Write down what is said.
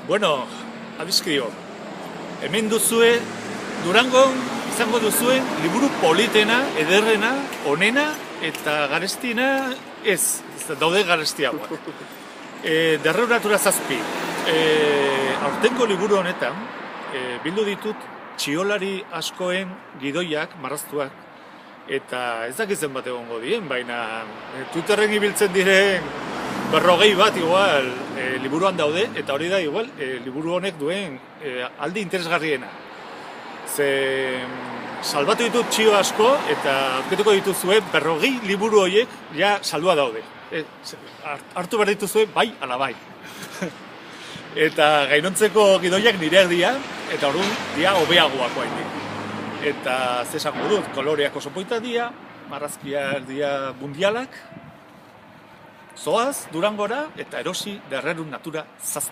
Bueno, adiskio, hemen duzue, Durangon izango duzuen liburu politena, ederrena, onena eta garestiena ez daude garestiagoak. Derreuratura 7. Aurtengo liburu honetan, bildu ditut txiolari askoen gidoiak, marraztuak, eta ez dakitzen bat egongo dien, baina Twitterren ibiltzen diren 40 bat igual liburuan daude, eta hori da igual liburu honek duen aldi interesgarriena. Ze salbatu ditut txio asko, eta aurkituko dituzue 40 liburu horiek ja saldua daude. Hartu behar dituzue bai ala bai. Eta gainontzeko gidoiak nireak dira, eta orduan dira hobeagoak oraindik. Eta zesango dut, koloreak oso polita dira, marrazkiak dira mundialak. Zoaz Durangora eta erosi Derrerun Natura 7.